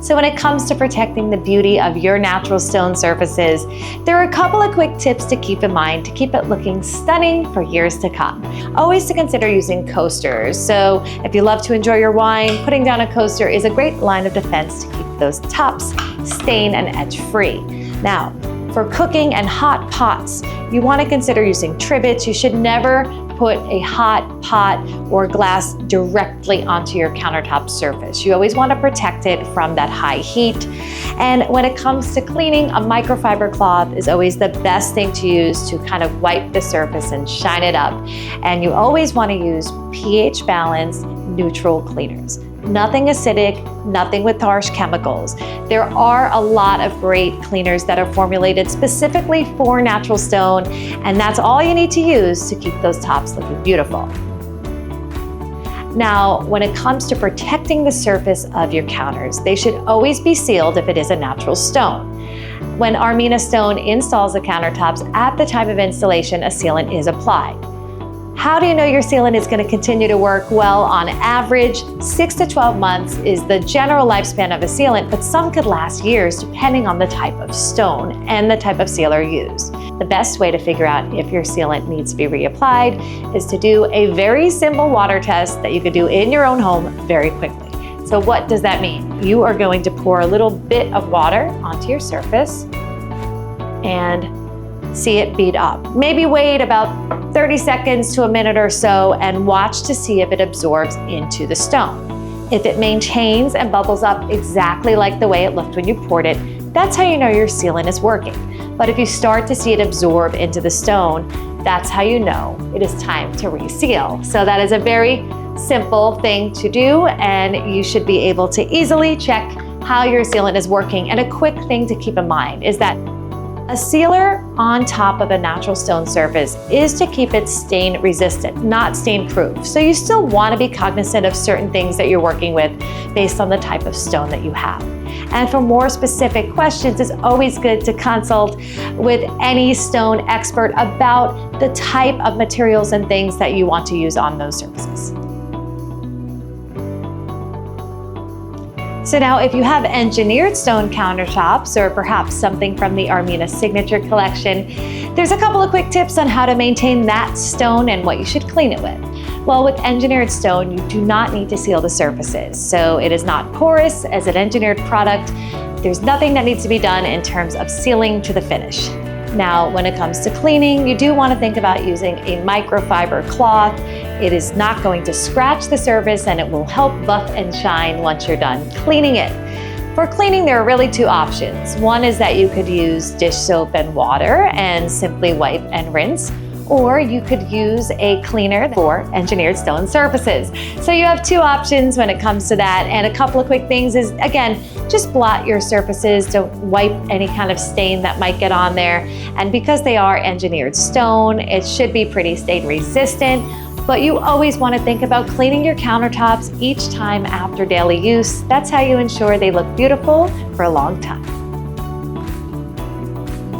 So when it comes to protecting the beauty of your natural stone surfaces, there are a couple of quick tips to keep in mind to keep it looking stunning for years to come. Always to consider using coasters. So if you love to enjoy your wine, putting down a coaster is a great line of defense to keep those tops stain and edge free. Now, for cooking and hot pots, you want to consider using trivets. You should never put a hot pot or glass directly onto your countertop surface. You always want to protect it from that high heat. And when it comes to cleaning, a microfiber cloth is always the best thing to use to kind of wipe the surface and shine it up. And you always want to use pH balanced, neutral cleaners. Nothing acidic, nothing with harsh chemicals. There are a lot of great cleaners that are formulated specifically for natural stone, and that's all you need to use to keep those tops looking beautiful. Now, when it comes to protecting the surface of your counters, they should always be sealed if it is a natural stone. When Armina Stone installs the countertops, at the time of installation, a sealant is applied. How do you know your sealant is going to continue to work? Well, on average, 6 to 12 months is the general lifespan of a sealant, but some could last years depending on the type of stone and the type of sealer used. The best way to figure out if your sealant needs to be reapplied is to do a very simple water test that you could do in your own home very quickly. So what does that mean? You are going to pour a little bit of water onto your surface and see it bead up. Maybe wait about 30 seconds to a minute or so and watch to see if it absorbs into the stone. If it maintains and bubbles up exactly like the way it looked when you poured it, that's how you know your sealant is working. But if you start to see it absorb into the stone, that's how you know it is time to reseal. So that is a very simple thing to do, and you should be able to easily check how your sealant is working. And a quick thing to keep in mind is that a sealer on top of a natural stone surface is to keep it stain resistant, not stain proof. So you still want to be cognizant of certain things that you're working with based on the type of stone that you have. And for more specific questions, it's always good to consult with any stone expert about the type of materials and things that you want to use on those surfaces. So now if you have engineered stone countertops or perhaps something from the Armina Signature Collection, there's a couple of quick tips on how to maintain that stone and what you should clean it with. Well, with engineered stone, you do not need to seal the surfaces. So it is not porous as an engineered product. There's nothing that needs to be done in terms of sealing to the finish. Now, when it comes to cleaning, you do want to think about using a microfiber cloth. It is not going to scratch the surface and it will help buff and shine once you're done cleaning it. For cleaning, there are really two options. One is that you could use dish soap and water and simply wipe and rinse, or you could use a cleaner for engineered stone surfaces. So you have two options when it comes to that. And a couple of quick things is, again, just blot your surfaces. Don't wipe any kind of stain that might get on there. And because they are engineered stone, it should be pretty stain resistant. But you always want to think about cleaning your countertops each time after daily use. That's how you ensure they look beautiful for a long time.